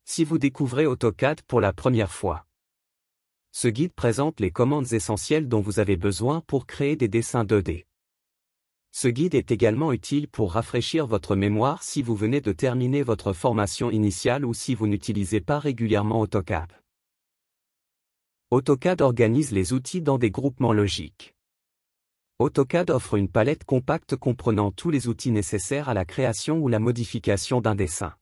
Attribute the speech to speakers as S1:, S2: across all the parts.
S1: Si vous découvrez AutoCAD pour la première fois, ce guide présente les commandes essentielles dont vous avez besoin pour créer des dessins 2D. Ce guide est également utile pour rafraîchir votre mémoire si vous venez de terminer votre formation initiale ou si vous n'utilisez pas régulièrement AutoCAD. AutoCAD organise les outils dans des groupements logiques. AutoCAD offre une palette compacte comprenant tous les outils nécessaires à la création ou la modification d'un dessin.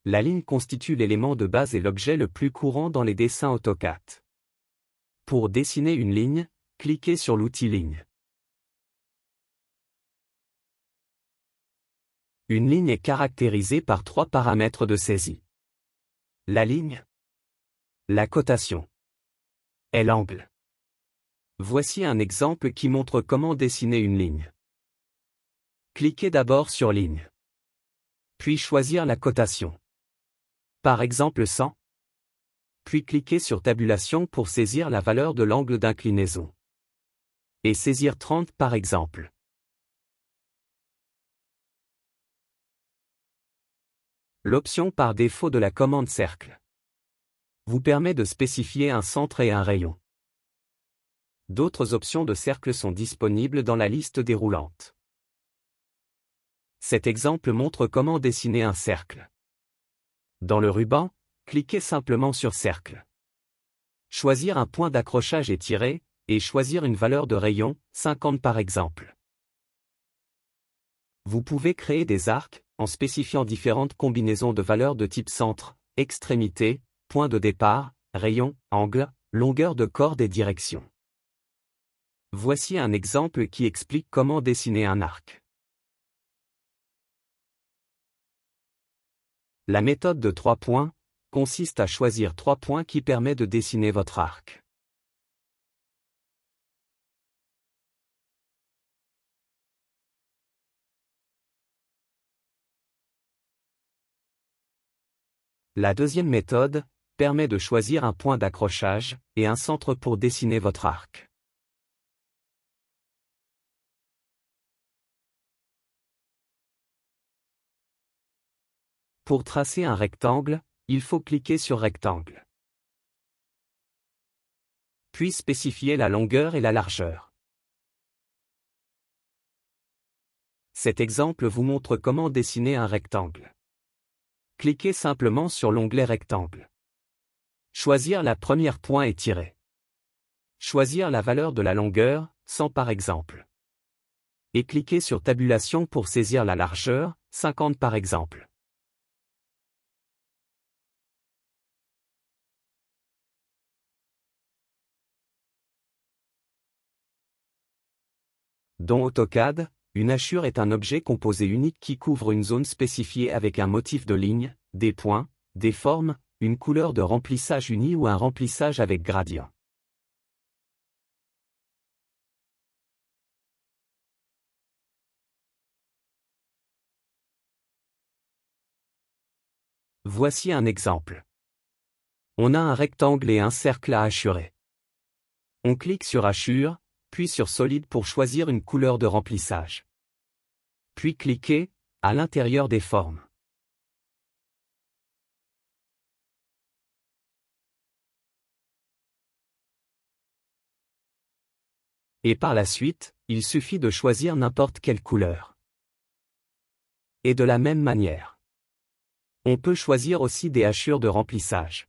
S1: La ligne constitue l'élément de base et l'objet le plus courant dans les dessins AutoCAD. Pour dessiner une ligne, cliquez sur l'outil Ligne. Une ligne est caractérisée par 3 paramètres de saisie. La ligne, la cotation et l'angle. Voici un exemple qui montre comment dessiner une ligne. Cliquez d'abord sur Ligne. Puis choisir la cotation. Par exemple 100. Puis cliquez sur Tabulation pour saisir la valeur de l'angle d'inclinaison. Et saisir 30 par exemple. L'option par défaut de la commande Cercle vous permet de spécifier un centre et un rayon. D'autres options de cercle sont disponibles dans la liste déroulante. Cet exemple montre comment dessiner un cercle. Dans le ruban, cliquez simplement sur Cercle. Choisir un point d'accrochage étiré, et choisir une valeur de rayon, 50 par exemple. Vous pouvez créer des arcs, en spécifiant différentes combinaisons de valeurs de type centre, extrémité, point de départ, rayon, angle, longueur de corde et direction. Voici un exemple qui explique comment dessiner un arc. La méthode de 3 points consiste à choisir 3 points qui permet de dessiner votre arc. La deuxième méthode permet de choisir un point d'accrochage et un centre pour dessiner votre arc. Pour tracer un rectangle, il faut cliquer sur Rectangle. Puis spécifier la longueur et la largeur. Cet exemple vous montre comment dessiner un rectangle. Cliquez simplement sur l'onglet Rectangle. Choisir la première point étirée. Choisir la valeur de la longueur, 100 par exemple. Et cliquez sur Tabulation pour saisir la largeur, 50 par exemple. Dans AutoCAD, une hachure est un objet composé unique qui couvre une zone spécifiée avec un motif de ligne, des points, des formes, une couleur de remplissage unie ou un remplissage avec gradient. Voici un exemple. On a un rectangle et un cercle à hachurer. On clique sur Hachure, puis sur Solide pour choisir une couleur de remplissage. Puis cliquez à l'intérieur des formes. Et par la suite, il suffit de choisir n'importe quelle couleur. Et de la même manière, on peut choisir aussi des hachures de remplissage.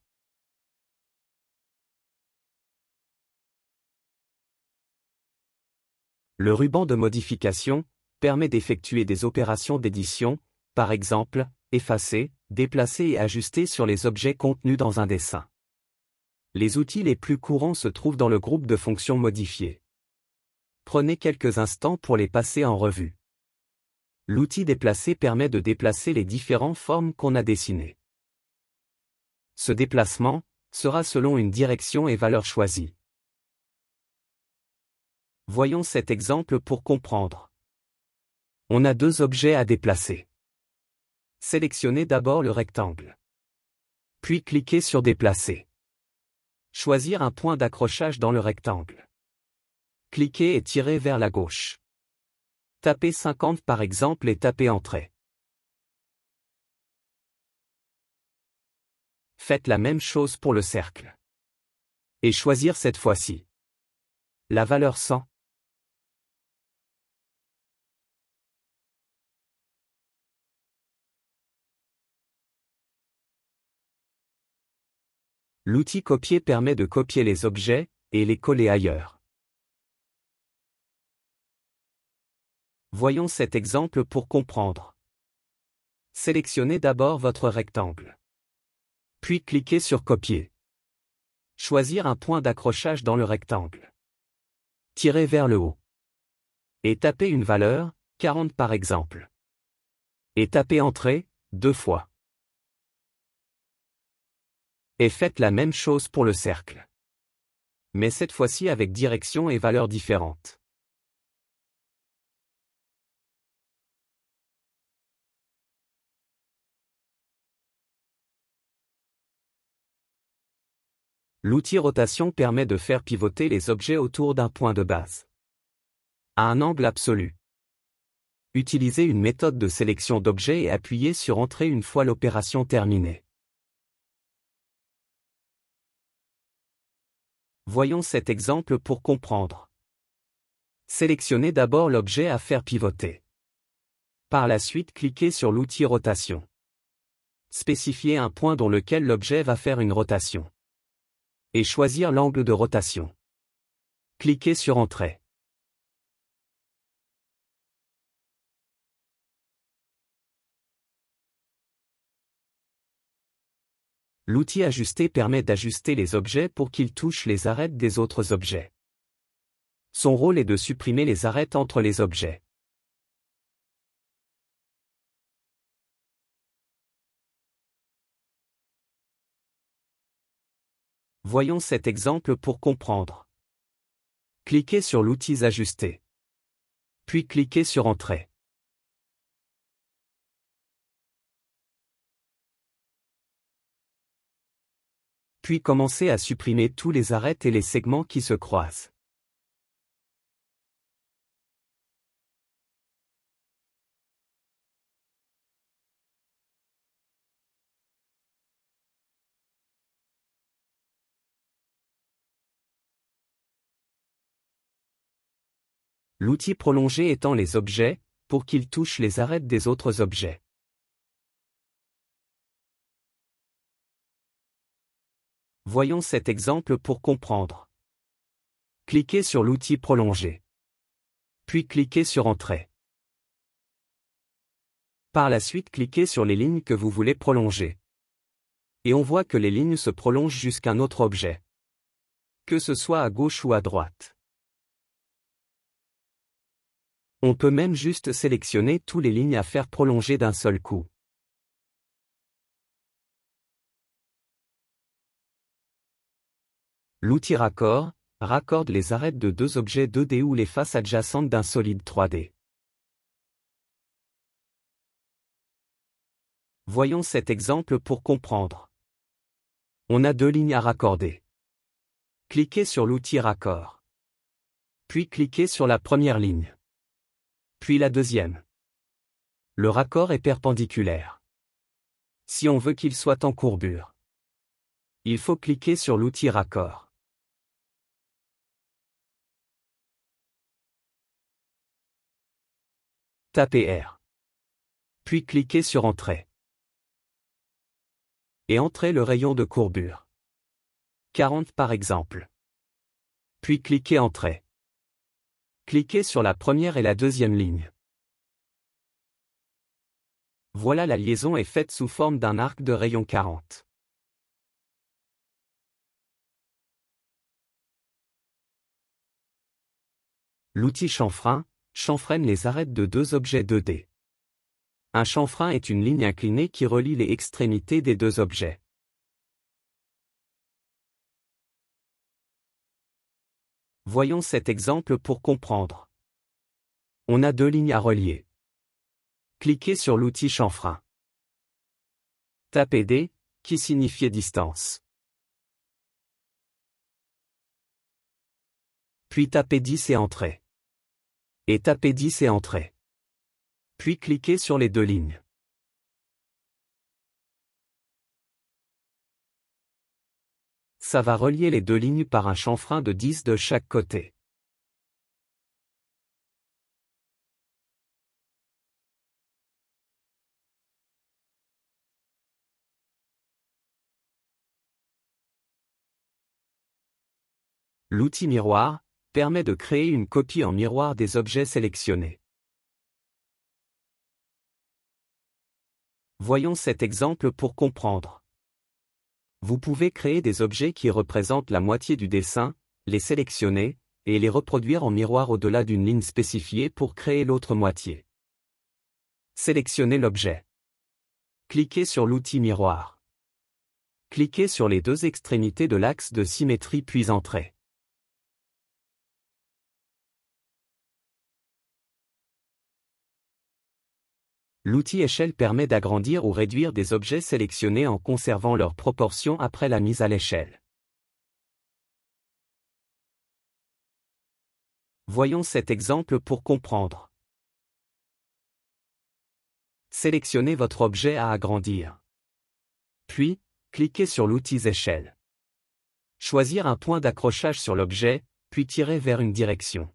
S1: Le ruban de modification permet d'effectuer des opérations d'édition, par exemple, effacer, déplacer et ajuster sur les objets contenus dans un dessin. Les outils les plus courants se trouvent dans le groupe de fonctions modifiées. Prenez quelques instants pour les passer en revue. L'outil déplacer permet de déplacer les différentes formes qu'on a dessinées. Ce déplacement sera selon une direction et valeur choisie. Voyons cet exemple pour comprendre. On a 2 objets à déplacer. Sélectionnez d'abord le rectangle. Puis cliquez sur Déplacer. Choisir un point d'accrochage dans le rectangle. Cliquez et tirez vers la gauche. Tapez 50 par exemple et tapez Entrée. Faites la même chose pour le cercle. Et choisir cette fois-ci la valeur 100. L'outil copier permet de copier les objets et les coller ailleurs. Voyons cet exemple pour comprendre. Sélectionnez d'abord votre rectangle. Puis cliquez sur Copier. Choisir un point d'accrochage dans le rectangle. Tirez vers le haut. Et tapez une valeur, 40 par exemple. Et tapez Entrée, 2 fois. Et faites la même chose pour le cercle. Mais cette fois-ci avec direction et valeurs différentes. L'outil rotation permet de faire pivoter les objets autour d'un point de base. À un angle absolu. Utilisez une méthode de sélection d'objets et appuyez sur Entrée une fois l'opération terminée. Voyons cet exemple pour comprendre. Sélectionnez d'abord l'objet à faire pivoter. Par la suite, cliquez sur l'outil rotation. Spécifiez un point dans lequel l'objet va faire une rotation. Et choisir l'angle de rotation. Cliquez sur Entrée. L'outil Ajuster permet d'ajuster les objets pour qu'ils touchent les arêtes des autres objets. Son rôle est de supprimer les arêtes entre les objets. Voyons cet exemple pour comprendre. Cliquez sur l'outil Ajuster. Puis cliquez sur Entrée. Puis commencez à supprimer tous les arêtes et les segments qui se croisent. L'outil Prolonger étend les objets, pour qu'ils touchent les arêtes des autres objets. Voyons cet exemple pour comprendre. Cliquez sur l'outil Prolonger. Puis cliquez sur Entrée. Par la suite, cliquez sur les lignes que vous voulez prolonger. Et on voit que les lignes se prolongent jusqu'à un autre objet. Que ce soit à gauche ou à droite. On peut même juste sélectionner toutes les lignes à faire prolonger d'un seul coup. L'outil Raccord raccorde les arêtes de deux objets 2D ou les faces adjacentes d'un solide 3D. Voyons cet exemple pour comprendre. On a deux lignes à raccorder. Cliquez sur l'outil Raccord. Puis cliquez sur la première ligne. Puis la deuxième. Le raccord est perpendiculaire. Si on veut qu'il soit en courbure, il faut cliquer sur l'outil Raccord. Tapez R. Puis cliquez sur Entrée. Et entrez le rayon de courbure. 40 par exemple. Puis cliquez Entrée. Cliquez sur la première et la deuxième ligne. Voilà, la liaison est faite sous forme d'un arc de rayon 40. L'outil chanfrein chanfreine les arêtes de deux objets 2D. Un chanfrein est une ligne inclinée qui relie les extrémités des deux objets. Voyons cet exemple pour comprendre. On a deux lignes à relier. Cliquez sur l'outil chanfrein. Tapez D, qui signifie distance. Puis tapez 10 et Entrée. Et tapez 10 et Entrée. Puis cliquez sur les deux lignes. ça va relier les deux lignes par un chanfrein de 10 de chaque côté. L'outil miroir permet de créer une copie en miroir des objets sélectionnés. Voyons cet exemple pour comprendre. Vous pouvez créer des objets qui représentent la moitié du dessin, les sélectionner, et les reproduire en miroir au-delà d'une ligne spécifiée pour créer l'autre moitié. Sélectionnez l'objet. Cliquez sur l'outil miroir. Cliquez sur les deux extrémités de l'axe de symétrie puis entrez. L'outil échelle permet d'agrandir ou réduire des objets sélectionnés en conservant leurs proportions après la mise à l'échelle. Voyons cet exemple pour comprendre. Sélectionnez votre objet à agrandir. Puis, cliquez sur l'outil échelle. Choisir un point d'accrochage sur l'objet, puis tirer vers une direction.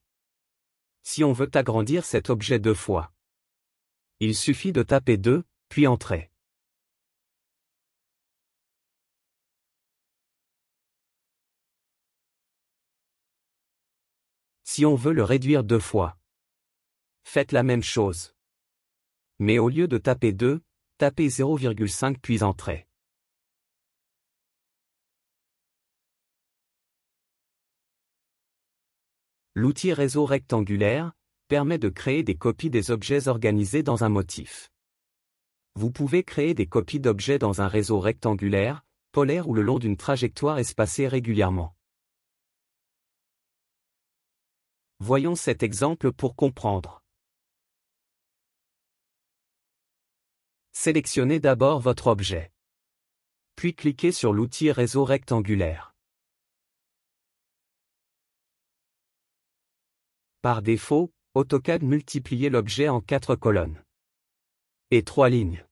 S1: Si on veut agrandir cet objet 2 fois, il suffit de taper 2, puis entrer. Si on veut le réduire 2 fois, faites la même chose. Mais au lieu de taper 2, tapez 0,5 puis entrez. L'outil réseau rectangulaire permet de créer des copies des objets organisés dans un motif. Vous pouvez créer des copies d'objets dans un réseau rectangulaire, polaire ou le long d'une trajectoire espacée régulièrement. Voyons cet exemple pour comprendre. Sélectionnez d'abord votre objet. Puis cliquez sur l'outil réseau rectangulaire. Par défaut, AutoCAD multipliez l'objet en 4 colonnes et 3 lignes.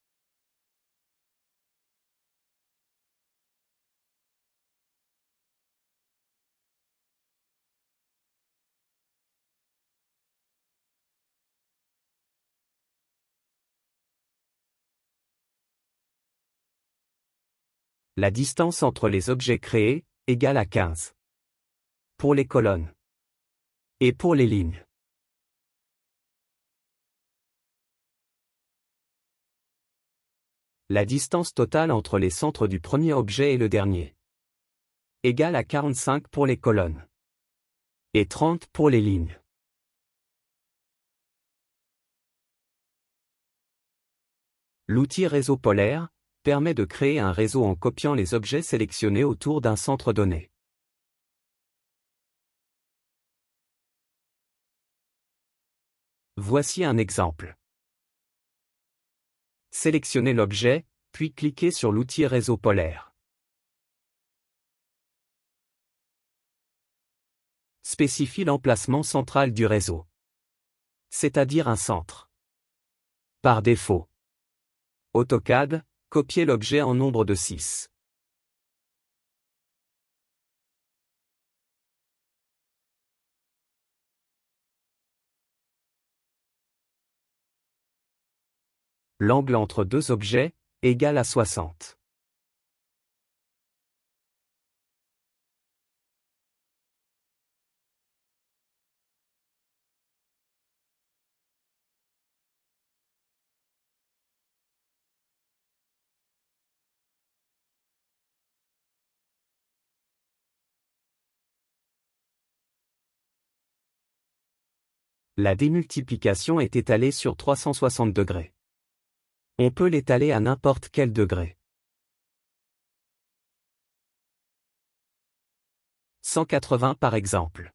S1: La distance entre les objets créés égale à 15. Pour les colonnes. Et pour les lignes. La distance totale entre les centres du premier objet et le dernier. Égale à 45 pour les colonnes. Et 30 pour les lignes. L'outil réseau polaire permet de créer un réseau en copiant les objets sélectionnés autour d'un centre donné. Voici un exemple. Sélectionnez l'objet, puis cliquez sur l'outil réseau polaire. Spécifie l'emplacement central du réseau. C'est-à-dire un centre. Par défaut. AutoCAD, copiez l'objet en nombre de 6. L'angle entre deux objets égale à 60. La démultiplication est étalée sur 360 degrés. On peut l'étaler à n'importe quel degré. 180 par exemple.